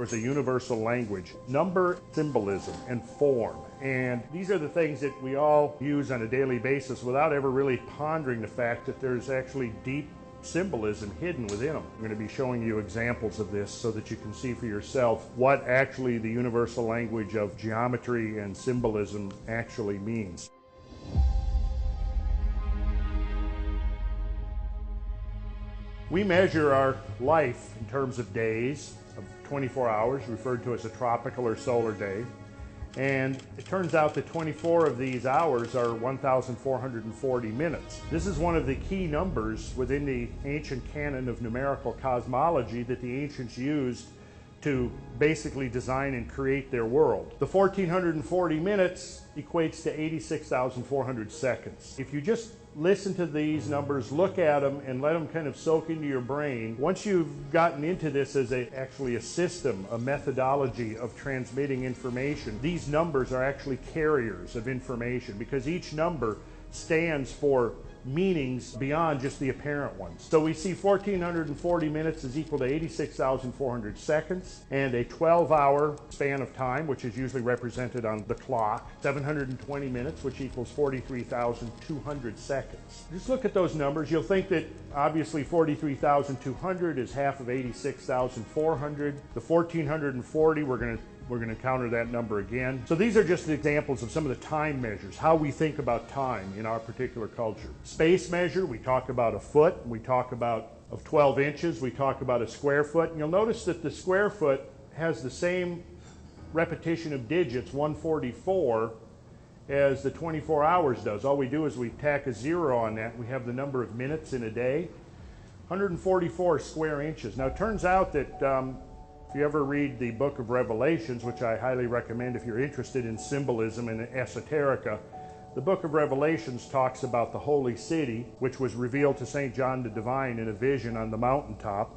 was a universal language, number, symbolism, and form. And these are the things that we all use on a daily basis without ever really pondering the fact that there's actually deep symbolism hidden within them. I'm going to be showing you examples of this so that you can see for yourself what actually the universal language of geometry and symbolism actually means. We measure our life in terms of days, of 24 hours, referred to as a tropical or solar day. And it turns out that 24 of these hours are 1,440 minutes. This is one of the key numbers within the ancient canon of numerical cosmology that the ancients used to basically design and create their world. The 1,440 minutes equates to 86,400 seconds. If you just listen to these numbers, look at them, and let them kind of soak into your brain. Once you've gotten into this as actually a system, a methodology of transmitting information, these numbers are actually carriers of information because each number stands for meanings beyond just the apparent ones. So we see 1,440 minutes is equal to 86,400 seconds, and a 12-hour span of time, which is usually represented on the clock, 720 minutes, which equals 43,200 seconds. Just look at those numbers. You'll think that obviously 43,200 is half of 86,400. The 1,440, we're going to encounter that number again. So these are just examples of some of the time measures, how we think about time in our particular culture. Space measure, we talk about a foot, we talk about of 12 inches, we talk about a square foot. And you'll notice that the square foot has the same repetition of digits, 144, as the 24 hours does. All we do is we tack a 0 on that, and we have the number of minutes in a day. 144 square inches. Now it turns out that if you ever read the book of Revelations, which I highly recommend if you're interested in symbolism and esoterica, the book of Revelations talks about the holy city, which was revealed to St. John the Divine in a vision on the mountaintop.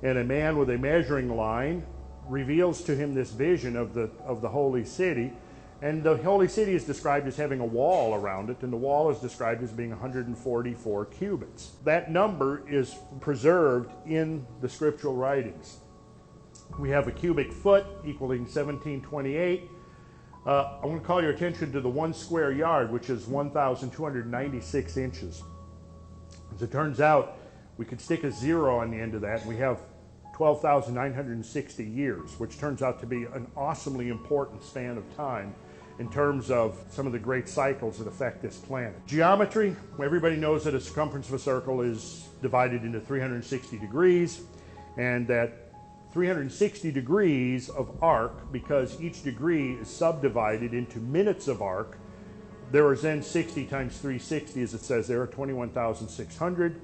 And a man with a measuring line reveals to him this vision of the holy city. And the holy city is described as having a wall around it, and the wall is described as being 144 cubits. That number is preserved in the scriptural writings. We have a cubic foot equaling 1728. I want to call your attention to the 1 square yard, which is 1,296 inches. As it turns out, we could stick a 0 on the end of that, and we have 12,960 years, which turns out to be an awesomely important span of time in terms of some of the great cycles that affect this planet. Geometry, everybody knows that a circumference of a circle is divided into 360 degrees, and that 360 degrees of arc, because each degree is subdivided into minutes of arc. There is then 60 times 360, as it says there, 21,600.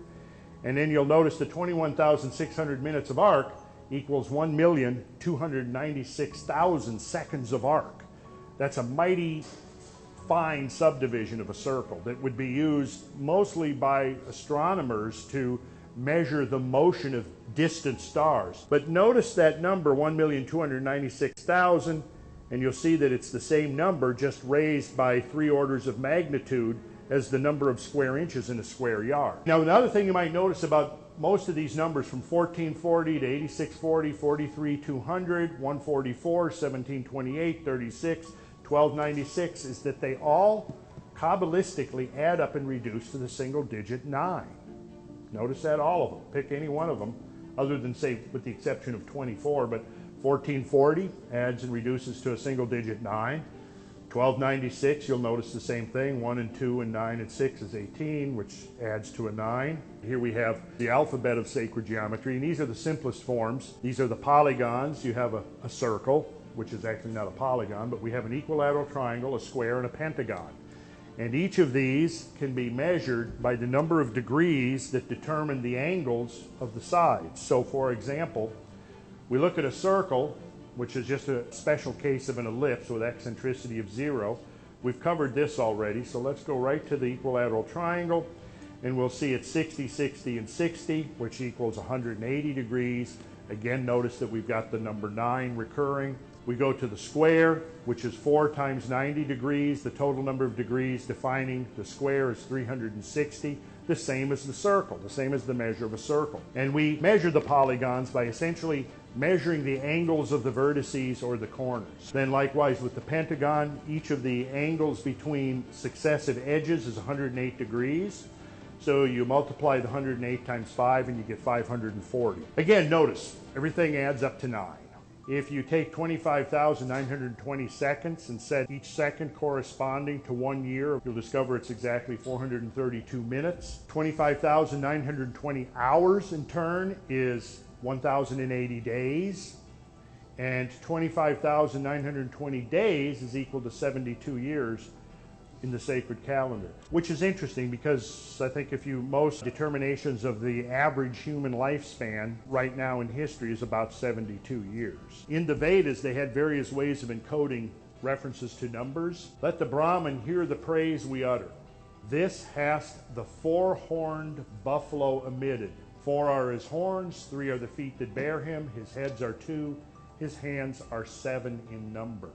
And then you'll notice that 21,600 minutes of arc equals 1,296,000 seconds of arc. That's a mighty fine subdivision of a circle that would be used mostly by astronomers to measure the motion of distant stars. But notice that number, 1,296,000, and you'll see that it's the same number, just raised by 3 orders of magnitude as the number of square inches in a square yard. Now, another thing you might notice about most of these numbers from 1440 to 8640, 43,200, 144, 1728, 36, 1296 is that they all Kabbalistically add up and reduce to the single digit 9. Notice that, all of them. Pick any one of them, other than, say, with the exception of 24, but 1440 adds and reduces to a single digit 9. 1296, you'll notice the same thing. 1 and 2 and 9 and 6 is 18, which adds to a 9. Here we have the alphabet of sacred geometry, and these are the simplest forms. These are the polygons. You have a circle, which is actually not a polygon, but we have an equilateral triangle, a square, and a pentagon. And each of these can be measured by the number of degrees that determine the angles of the sides. So, for example, we look at a circle, which is just a special case of an ellipse with eccentricity of 0. We've covered this already, so let's go right to the equilateral triangle, and we'll see it's 60, 60, and 60, which equals 180 degrees. Again, notice that we've got the number 9 recurring. We go to the square, which is 4 times 90 degrees. The total number of degrees defining the square is 360. the same as the circle, the same as the measure of a circle. And we measure the polygons by essentially measuring the angles of the vertices or the corners. Then likewise with the pentagon, each of the angles between successive edges is 108 degrees. So you multiply the 108 times 5 and you get 540. Again, notice, everything adds up to 9. If you take 25,920 seconds and set each second corresponding to 1 year, you'll discover it's exactly 432 minutes. 25,920 hours in turn is 1,080 days. And 25,920 days is equal to 72 years in the sacred calendar, which is interesting because I think most determinations of the average human lifespan right now in history is about 72 years. In the Vedas, they had various ways of encoding references to numbers. Let the Brahman hear the praise we utter. This hast the four-horned buffalo emitted. 4 are his horns, 3 are the feet that bear him, his heads are 2, his hands are 7 in number.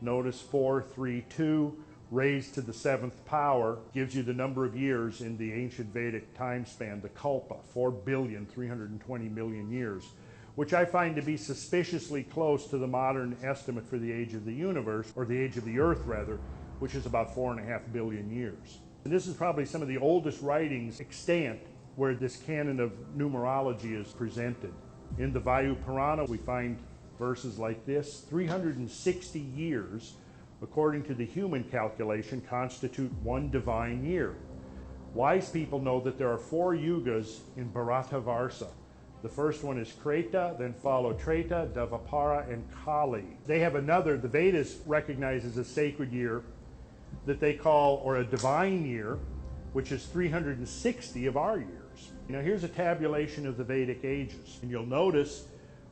Notice 4, 3, 2, raised to the 7th power gives you the number of years in the ancient Vedic time span, the kalpa, 4,320,000,000 years, which I find to be suspiciously close to the modern estimate for the age of the universe, or the age of the earth rather, which is about 4.5 billion years. And this is probably some of the oldest writings extant where this canon of numerology is presented. In the Vayu Purana, we find verses like this: 360 years according to the human calculation, constitute one divine year. Wise people know that there are 4 yugas in Bharatavarsa. The first one is Kreta, then follow Treta, Dvapara, and Kali. They have another, the Vedas recognize as a sacred year, that they call, or a divine year, which is 360 of our years. Now here's a tabulation of the Vedic ages. And you'll notice,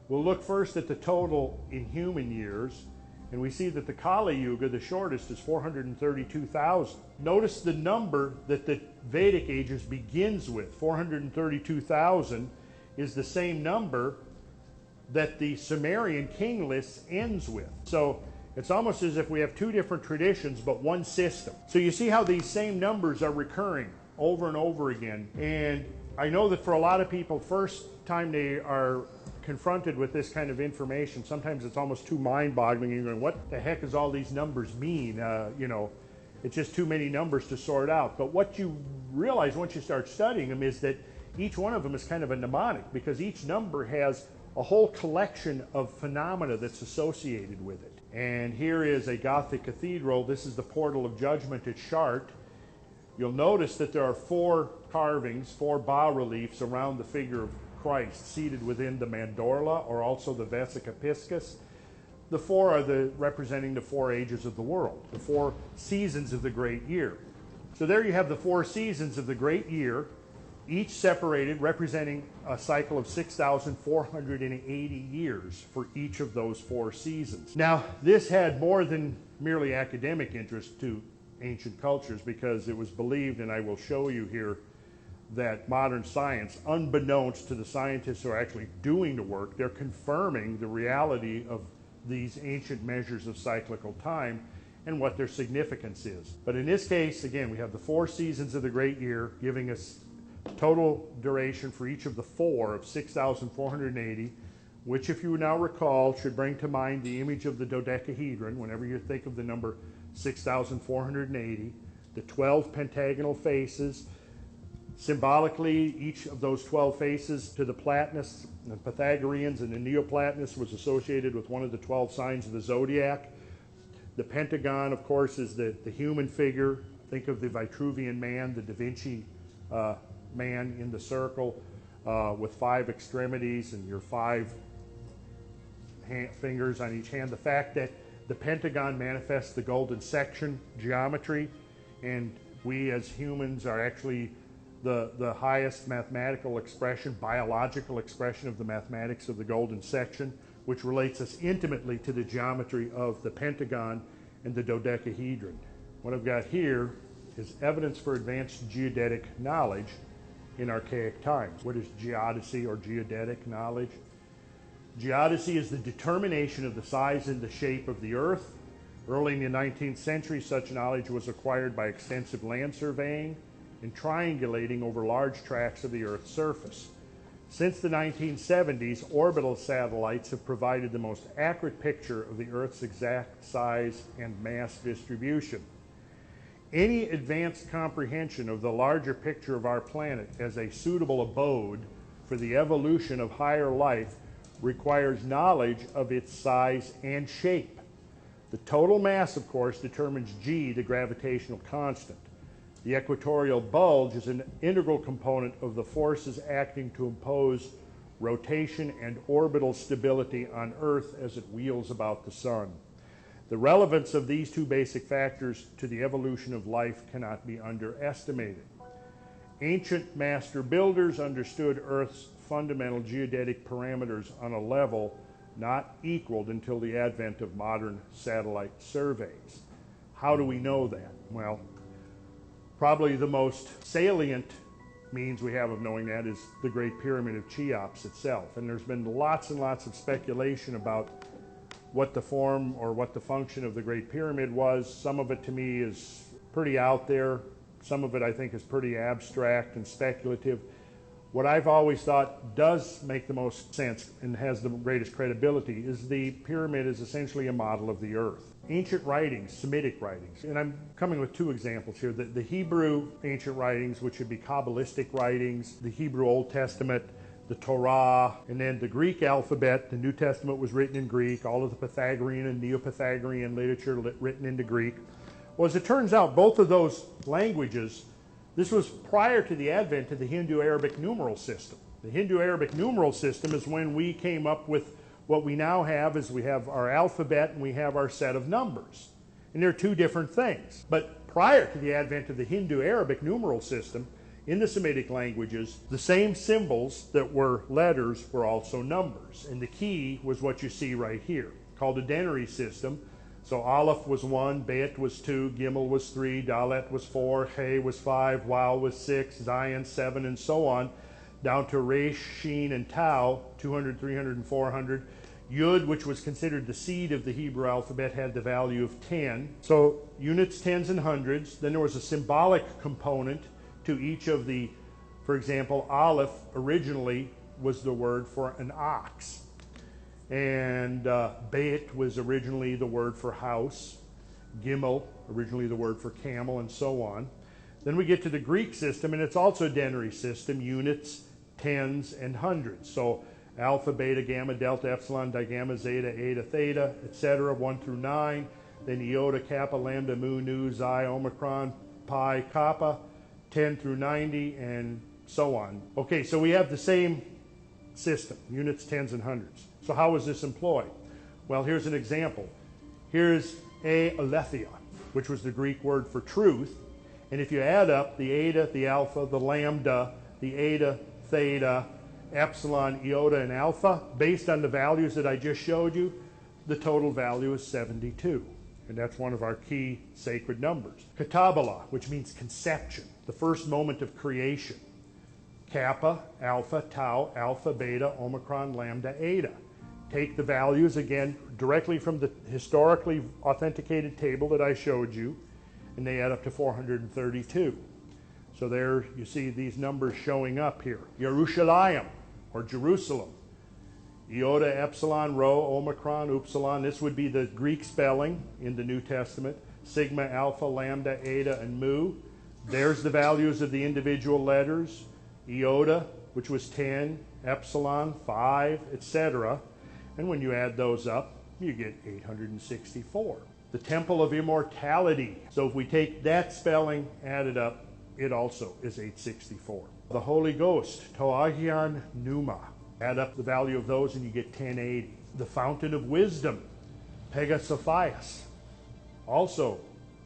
we'll look first at the total in human years, and we see that the Kali Yuga, the shortest, is 432,000. Notice the number that the Vedic ages begins with. 432,000 is the same number that the Sumerian king list ends with. So it's almost as if we have 2 different traditions, but one system. So you see how these same numbers are recurring over and over again. And I know that for a lot of people, first time they are confronted with this kind of information, sometimes it's almost too mind-boggling. You're going, what the heck does all these numbers mean? It's just too many numbers to sort out. But what you realize once you start studying them is that each one of them is kind of a mnemonic, because each number has a whole collection of phenomena that's associated with it. And here is a Gothic cathedral. This is the Portal of Judgment at Chartres. You'll notice that there are 4 carvings, 4 bas-reliefs around the figure of Christ seated within the mandorla, or also the vesica piscis. The 4 are representing the 4 ages of the world, the 4 seasons of the great year. So there you have the 4 seasons of the great year, each separated, representing a cycle of 6,480 years for each of those 4 seasons. Now, this had more than merely academic interest to ancient cultures, because it was believed, and I will show you here, that modern science, unbeknownst to the scientists who are actually doing the work, they're confirming the reality of these ancient measures of cyclical time and what their significance is. But in this case, again, we have the 4 seasons of the great year, giving us total duration for each of the 4 of 6,480, which, if you now recall, should bring to mind the image of the dodecahedron whenever you think of the number 6,480, the 12 pentagonal faces. Symbolically, each of those 12 faces to the Platonists, the Pythagoreans, and the Neoplatonists was associated with one of the 12 signs of the zodiac. The pentagon, of course, is the human figure. Think of the Vitruvian man, the Da Vinci man in the circle with 5 extremities and your 5 fingers on each hand. The fact that the pentagon manifests the golden section geometry, and we as humans are actually the highest mathematical expression, biological expression of the mathematics of the golden section, which relates us intimately to the geometry of the pentagon and the dodecahedron. What I've got here is evidence for advanced geodetic knowledge in archaic times. What is geodesy or geodetic knowledge? Geodesy is the determination of the size and the shape of the earth. Early in the 19th century, such knowledge was acquired by extensive land surveying, and triangulating over large tracts of the Earth's surface. Since the 1970s, orbital satellites have provided the most accurate picture of the Earth's exact size and mass distribution. Any advanced comprehension of the larger picture of our planet as a suitable abode for the evolution of higher life requires knowledge of its size and shape. The total mass, of course, determines g, the gravitational constant. The equatorial bulge is an integral component of the forces acting to impose rotation and orbital stability on Earth as it wheels about the sun. The relevance of these two basic factors to the evolution of life cannot be underestimated. Ancient master builders understood Earth's fundamental geodetic parameters on a level not equaled until the advent of modern satellite surveys. How do we know that? Well, probably the most salient means we have of knowing that is the Great Pyramid of Cheops itself. And there's been lots and lots of speculation about what the form or what the function of the Great Pyramid was. Some of it to me is pretty out there. Some of it I think is pretty abstract and speculative. What I've always thought does make the most sense and has the greatest credibility is the pyramid is essentially a model of the Earth. Ancient writings, Semitic writings, and I'm coming with two examples here. The Hebrew ancient writings, which would be Kabbalistic writings, the Hebrew Old Testament, the Torah, and then the Greek alphabet. The New Testament was written in Greek, all of the Pythagorean and Neo-Pythagorean literature written into Greek. Well, as it turns out, both of those languages, this was prior to the advent of the Hindu-Arabic numeral system. The Hindu-Arabic numeral system is when we came up with what we now have is we have our alphabet and we have our set of numbers. And they're two different things. But prior to the advent of the Hindu-Arabic numeral system, in the Semitic languages, the same symbols that were letters were also numbers. And the key was what you see right here, called a denary system. So Aleph was 1, Bet was 2, Gimel was 3, Dalet was 4, He was 5, Waw was 6, Zayin 7, and so on, down to Resh, Shin, and Tau, 200, 300, and 400. Yud, which was considered the seed of the Hebrew alphabet, had the value of 10. So units, tens, and hundreds. Then there was a symbolic component to each of the, for example, Aleph originally was the word for an ox. And Bet was originally the word for house. Gimel, originally the word for camel, and so on. Then we get to the Greek system, and it's also a denary system, units, tens, and hundreds. So alpha, beta, gamma, delta, epsilon, digamma, zeta, eta, theta, etc., 1 through 9. Then iota, kappa, lambda, mu, nu, xi, omicron, pi, kappa, 10 through 90, and so on. Okay, so we have the same system, units, tens, and hundreds. So how is this employed? Well, here's an example. Here's aletheia, which was the Greek word for truth. And if you add up the eta, the alpha, the lambda, the eta, theta, epsilon, iota, and alpha, based on the values that I just showed you, the total value is 72. And that's one of our key sacred numbers. Katabala, which means conception, the first moment of creation. Kappa, alpha, tau, alpha, beta, omicron, lambda, eta. Take the values again directly from the historically authenticated table that I showed you, and they add up to 432. So there you see these numbers showing up here. Yerushalayim, or Jerusalem. Iota, epsilon, rho, omicron, upsilon. This would be the Greek spelling in the New Testament. Sigma, alpha, lambda, eta, and mu. There's the values of the individual letters. Iota, which was 10, epsilon, 5, etc. And when you add those up, you get 864. The Temple of Immortality. So if we take that spelling, add it up, it also is 864. The Holy Ghost, Toagian Pneuma. Add up the value of those and you get 1080. The Fountain of Wisdom, Pegasophias, also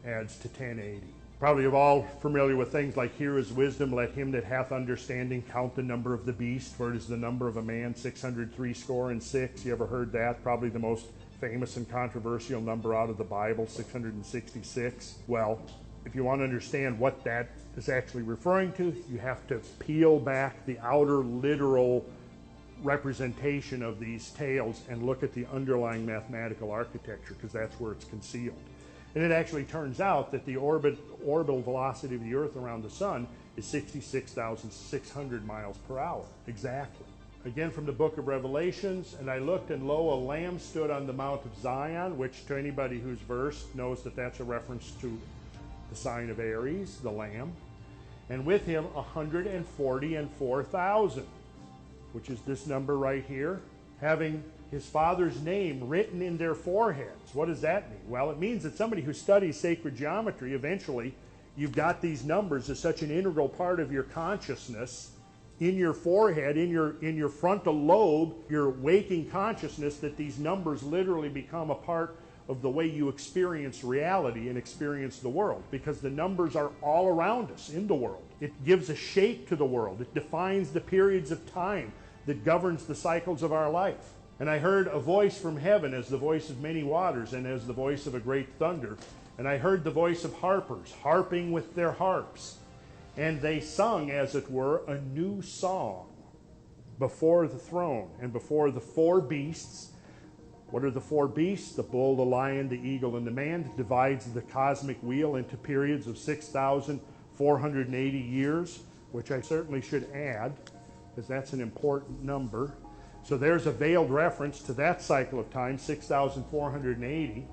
adds to 1080. Probably you're all familiar with things like, here is wisdom, let him that hath understanding count the number of the beast, for it is the number of a man, 666. You ever heard that? Probably the most famous and controversial number out of the Bible, 666. Well, if you want to understand what that is actually referring to, you have to peel back the outer literal representation of these tales and look at the underlying mathematical architecture, because that's where it's concealed. And it actually turns out that the orbital velocity of the Earth around the Sun is 66,600 miles per hour, exactly. Again from the book of Revelations, and I looked, and lo, a lamb stood on the Mount of Zion, which to anybody who's versed knows that that's a reference to the sign of Aries, the lamb, and with him 144,000, which is this number right here, having his Father's name written in their foreheads. What does that mean? Well, it means that somebody who studies sacred geometry, eventually you've got these numbers as such an integral part of your consciousness in your forehead, in your frontal lobe, your waking consciousness, that these numbers literally become a part of the way you experience reality and experience the world, because the numbers are all around us in the world. It gives a shape to the world. It defines the periods of time that governs the cycles of our life. And I heard a voice from heaven as the voice of many waters and as the voice of a great thunder. And I heard the voice of harpers harping with their harps. And they sung, as it were, a new song before the throne and before the four beasts. What are the four beasts? The bull, the lion, the eagle, and the man. It divides the cosmic wheel into periods of 6,480 years, which I certainly should add, because that's an important number. So there's a veiled reference to that cycle of time, 6,480.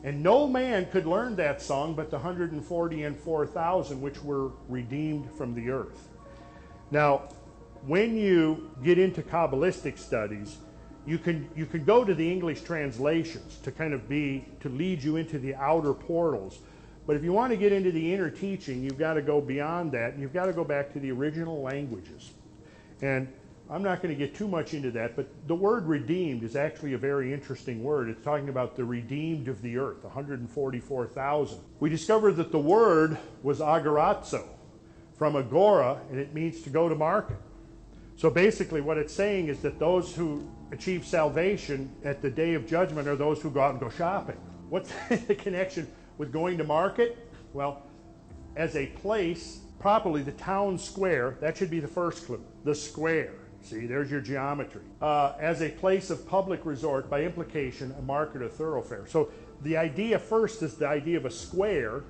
And no man could learn that song but the 144,000 which were redeemed from the earth. Now, when you get into Kabbalistic studies, you can go to the English translations to to lead you into the outer portals. But if you want to get into the inner teaching, you've got to go beyond that, and you've got to go back to the original languages. And I'm not going to get too much into that, but the word redeemed is actually a very interesting word. It's talking about the redeemed of the earth, 144,000. We discovered that the word was agorazo, from agora, and it means to go to market. So basically what it's saying is that those who achieve salvation at the day of judgment are those who go out and go shopping. What's the connection with going to market? Well, as a place, properly the town square, that should be the first clue, the square. See, there's your geometry. As a place of public resort, by implication, a market or thoroughfare. So the idea first is the idea of a square,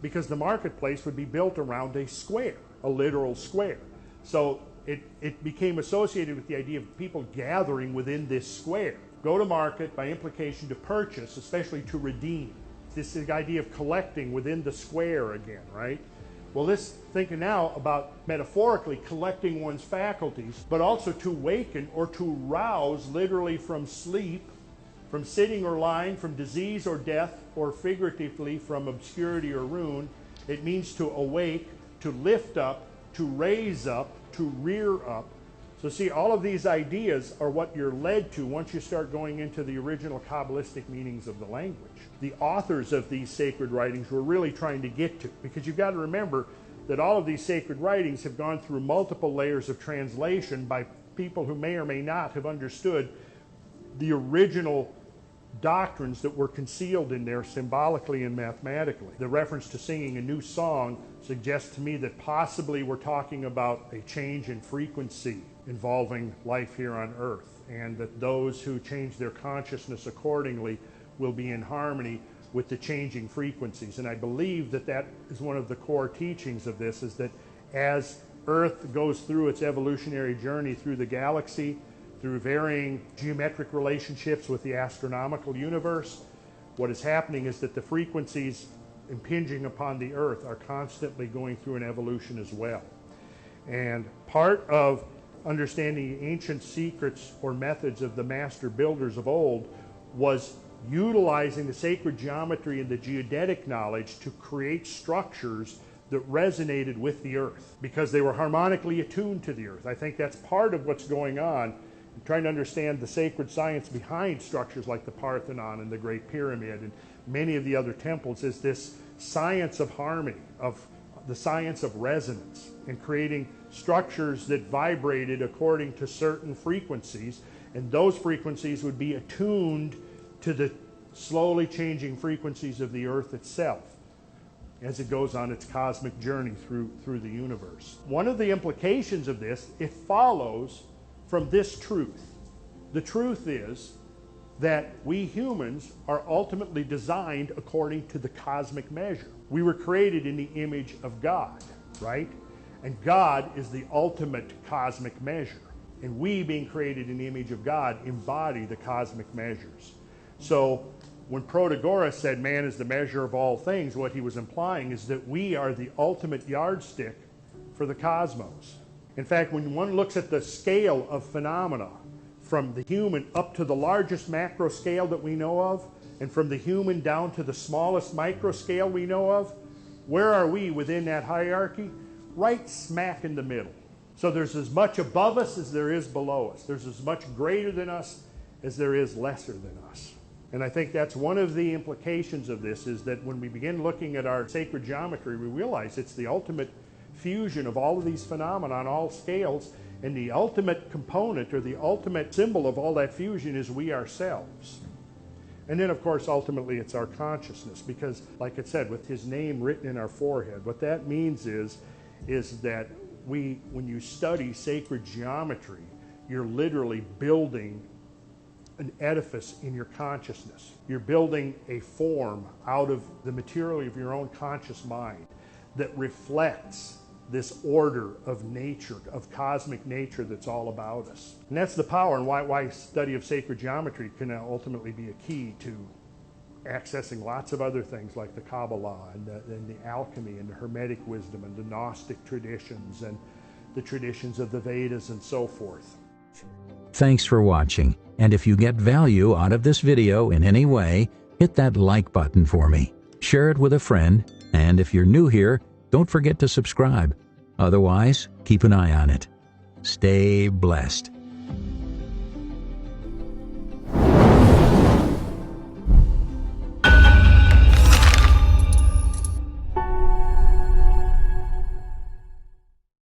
because the marketplace would be built around a square, a literal square. So it became associated with the idea of people gathering within this square. Go to market, by implication, to purchase, especially to redeem. This is the idea of collecting within the square again, right? Well, let's think now about metaphorically collecting one's faculties, but also to waken or to rouse literally from sleep, from sitting or lying, from disease or death, or figuratively from obscurity or ruin. It means to awake, to lift up, to raise up, to rear up. So see, all of these ideas are what you're led to once you start going into the original Kabbalistic meanings of the language. The authors of these sacred writings were really trying to get to, because you've got to remember that all of these sacred writings have gone through multiple layers of translation by people who may or may not have understood the original doctrines that were concealed in there symbolically and mathematically. The reference to singing a new song suggests to me that possibly we're talking about a change in frequency involving life here on earth, and that those who change their consciousness accordingly will be in harmony with the changing frequencies. And I believe that that is one of the core teachings of this, is that as Earth goes through its evolutionary journey through the galaxy, through varying geometric relationships with the astronomical universe, what is happening is that the frequencies impinging upon the Earth are constantly going through an evolution as well. And part of understanding the ancient secrets or methods of the master builders of old was utilizing the sacred geometry and the geodetic knowledge to create structures that resonated with the earth, because they were harmonically attuned to the earth. I think that's part of what's going on in trying to understand the sacred science behind structures like the Parthenon and the Great Pyramid and many of the other temples, is this science of harmony, of the science of resonance, and creating structures that vibrated according to certain frequencies, and those frequencies would be attuned to the slowly changing frequencies of the earth itself as it goes on its cosmic journey through the universe. One of the implications of this, it follows from this truth. The truth is that we humans are ultimately designed according to the cosmic measure. We were created in the image of God, right? And God is the ultimate cosmic measure. And we, being created in the image of God, embody the cosmic measures. So when Protagoras said man is the measure of all things, what he was implying is that we are the ultimate yardstick for the cosmos. In fact, when one looks at the scale of phenomena, from the human up to the largest macro scale that we know of, and from the human down to the smallest micro scale we know of, where are we within that hierarchy? Right smack in the middle. So there's as much above us as there is below us. There's as much greater than us as there is lesser than us. And I think that's one of the implications of this, is that when we begin looking at our sacred geometry, we realize it's the ultimate fusion of all of these phenomena on all scales, and the ultimate component or the ultimate symbol of all that fusion is we ourselves. And then, of course, ultimately it's our consciousness, because, like it said, with his name written in our forehead, what that means is that when you study sacred geometry, you're literally building an edifice in your consciousness. You're building a form out of the material of your own conscious mind that reflects this order of nature, of cosmic nature that's all about us. And that's the power, and why study of sacred geometry can ultimately be a key to accessing lots of other things like the Kabbalah and the alchemy and the Hermetic wisdom and the Gnostic traditions and the traditions of the Vedas and so forth. Thanks for watching, and if you get value out of this video in any way, hit that like button for me. Share it with a friend, and if you're new here, don't forget to subscribe. Otherwise, keep an eye on it. Stay blessed.